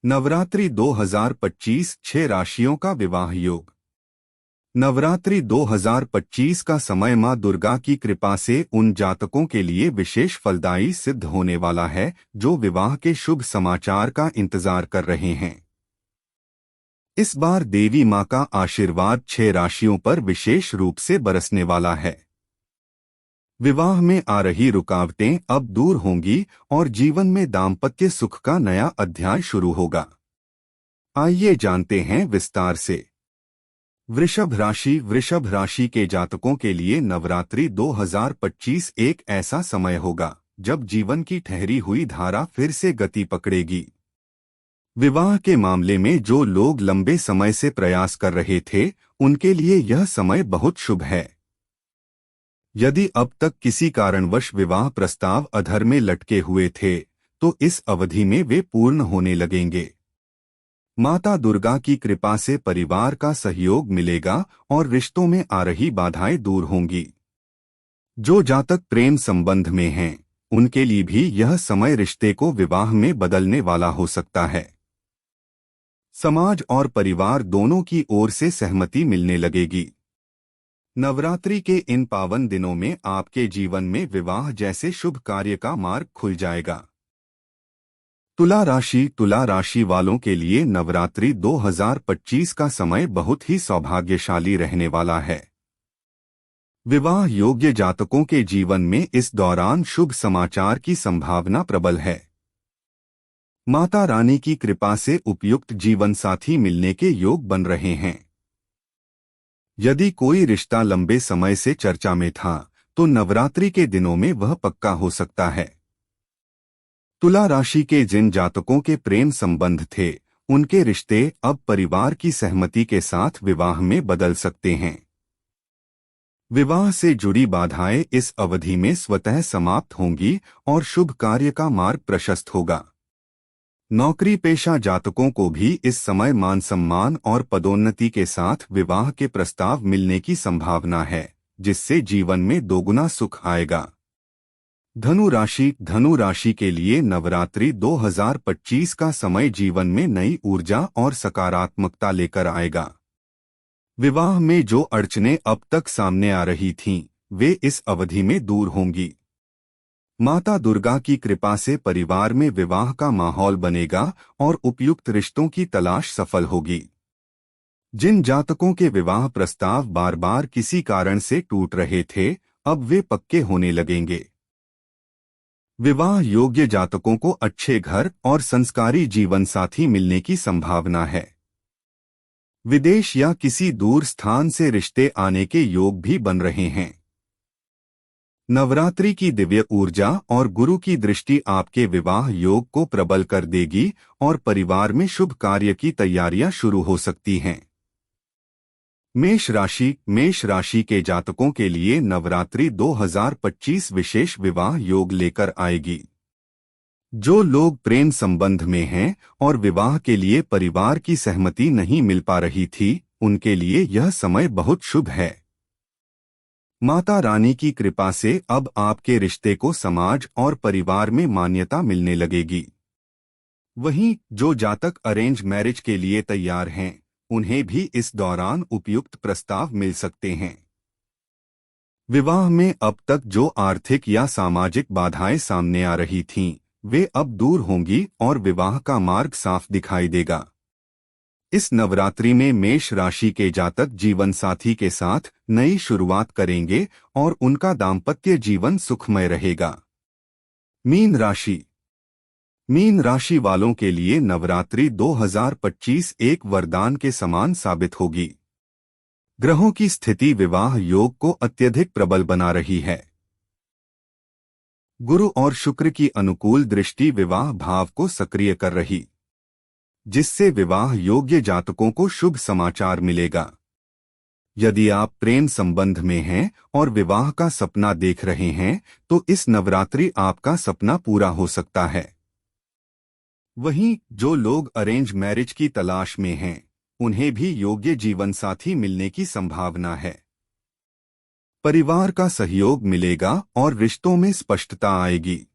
नवरात्रि 2025 6 राशियों का विवाह योग। नवरात्रि 2025 का समय मां दुर्गा की कृपा से उन जातकों के लिए विशेष फलदायी सिद्ध होने वाला है जो विवाह के शुभ समाचार का इंतजार कर रहे हैं। इस बार देवी मां का आशीर्वाद 6 राशियों पर विशेष रूप से बरसने वाला है। विवाह में आ रही रुकावटें अब दूर होंगी और जीवन में दाम्पत्य सुख का नया अध्याय शुरू होगा। आइए जानते हैं विस्तार से। वृषभ राशि के जातकों के लिए नवरात्रि 2025 एक ऐसा समय होगा जब जीवन की ठहरी हुई धारा फिर से गति पकड़ेगी। विवाह के मामले में जो लोग लंबे समय से प्रयास कर रहे थे, उनके लिए यह समय बहुत शुभ है। यदि अब तक किसी कारणवश विवाह प्रस्ताव अधर में लटके हुए थे, तो इस अवधि में वे पूर्ण होने लगेंगे। माता दुर्गा की कृपा से परिवार का सहयोग मिलेगा और रिश्तों में आ रही बाधाएं दूर होंगी। जो जातक प्रेम संबंध में हैं, उनके लिए भी यह समय रिश्ते को विवाह में बदलने वाला हो सकता है। समाज और परिवार दोनों की ओर से सहमति मिलने लगेगी। नवरात्रि के इन पावन दिनों में आपके जीवन में विवाह जैसे शुभ कार्य का मार्ग खुल जाएगा। तुला राशि वालों के लिए नवरात्रि 2025 का समय बहुत ही सौभाग्यशाली रहने वाला है। विवाह योग्य जातकों के जीवन में इस दौरान शुभ समाचार की संभावना प्रबल है। माता रानी की कृपा से उपयुक्त जीवन साथी मिलने के योग बन रहे हैं। यदि कोई रिश्ता लंबे समय से चर्चा में था, तो नवरात्रि के दिनों में वह पक्का हो सकता है। तुला राशि के जिन जातकों के प्रेम संबंध थे, उनके रिश्ते अब परिवार की सहमति के साथ विवाह में बदल सकते हैं। विवाह से जुड़ी बाधाएं इस अवधि में स्वतः समाप्त होंगी और शुभ कार्य का मार्ग प्रशस्त होगा। नौकरी पेशा जातकों को भी इस समय मान सम्मान और पदोन्नति के साथ विवाह के प्रस्ताव मिलने की संभावना है, जिससे जीवन में दोगुना सुख आएगा। धनु राशि के लिए नवरात्रि 2025 का समय जीवन में नई ऊर्जा और सकारात्मकता लेकर आएगा। विवाह में जो अड़चनें अब तक सामने आ रही थीं, वे इस अवधि में दूर होंगी। माता दुर्गा की कृपा से परिवार में विवाह का माहौल बनेगा और उपयुक्त रिश्तों की तलाश सफल होगी। जिन जातकों के विवाह प्रस्ताव बार बार किसी कारण से टूट रहे थे, अब वे पक्के होने लगेंगे। विवाह योग्य जातकों को अच्छे घर और संस्कारी जीवन साथी मिलने की संभावना है। विदेश या किसी दूर स्थान से रिश्ते आने के योग भी बन रहे हैं। नवरात्रि की दिव्य ऊर्जा और गुरु की दृष्टि आपके विवाह योग को प्रबल कर देगी और परिवार में शुभ कार्य की तैयारियां शुरू हो सकती हैं। मेष राशि के जातकों के लिए नवरात्रि 2025 विशेष विवाह योग लेकर आएगी। जो लोग प्रेम संबंध में हैं और विवाह के लिए परिवार की सहमति नहीं मिल पा रही थी, उनके लिए यह समय बहुत शुभ है। माता रानी की कृपा से अब आपके रिश्ते को समाज और परिवार में मान्यता मिलने लगेगी। वहीं जो जातक अरेंज मैरिज के लिए तैयार हैं, उन्हें भी इस दौरान उपयुक्त प्रस्ताव मिल सकते हैं। विवाह में अब तक जो आर्थिक या सामाजिक बाधाएं सामने आ रही थीं, वे अब दूर होंगी और विवाह का मार्ग साफ दिखाई देगा। इस नवरात्रि में मेष राशि के जातक जीवन साथी के साथ नई शुरुआत करेंगे और उनका दाम्पत्य जीवन सुखमय रहेगा। मीन राशि वालों के लिए नवरात्रि 2025 एक वरदान के समान साबित होगी। ग्रहों की स्थिति विवाह योग को अत्यधिक प्रबल बना रही है। गुरु और शुक्र की अनुकूल दृष्टि विवाह भाव को सक्रिय कर रही, जिससे विवाह योग्य जातकों को शुभ समाचार मिलेगा। यदि आप प्रेम संबंध में हैं और विवाह का सपना देख रहे हैं, तो इस नवरात्रि आपका सपना पूरा हो सकता है। वहीं जो लोग अरेंज मैरिज की तलाश में हैं, उन्हें भी योग्य जीवन साथी मिलने की संभावना है। परिवार का सहयोग मिलेगा और रिश्तों में स्पष्टता आएगी।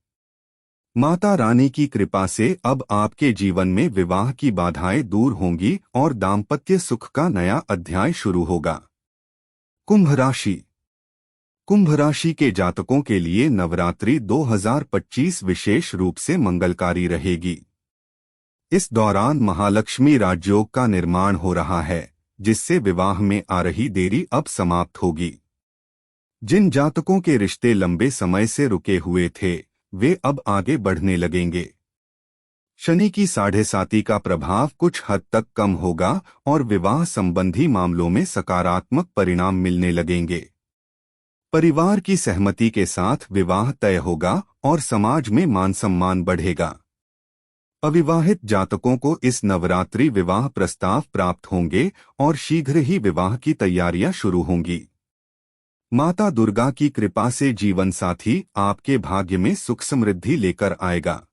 माता रानी की कृपा से अब आपके जीवन में विवाह की बाधाएं दूर होंगी और दाम्पत्य सुख का नया अध्याय शुरू होगा। कुंभ राशि। कुंभ राशि के जातकों के लिए नवरात्रि 2025 विशेष रूप से मंगलकारी रहेगी। इस दौरान महालक्ष्मी राजयोग का निर्माण हो रहा है, जिससे विवाह में आ रही देरी अब समाप्त होगी। जिन जातकों के रिश्ते लंबे समय से रुके हुए थे, वे अब आगे बढ़ने लगेंगे। शनि की 7.5 का प्रभाव कुछ हद तक कम होगा और विवाह संबंधी मामलों में सकारात्मक परिणाम मिलने लगेंगे। परिवार की सहमति के साथ विवाह तय होगा और समाज में मान सम्मान बढ़ेगा। अविवाहित जातकों को इस नवरात्रि विवाह प्रस्ताव प्राप्त होंगे और शीघ्र ही विवाह की तैयारियां शुरू होंगी। माता दुर्गा की कृपा से जीवन साथी आपके भाग्य में सुख समृद्धि लेकर आएगा।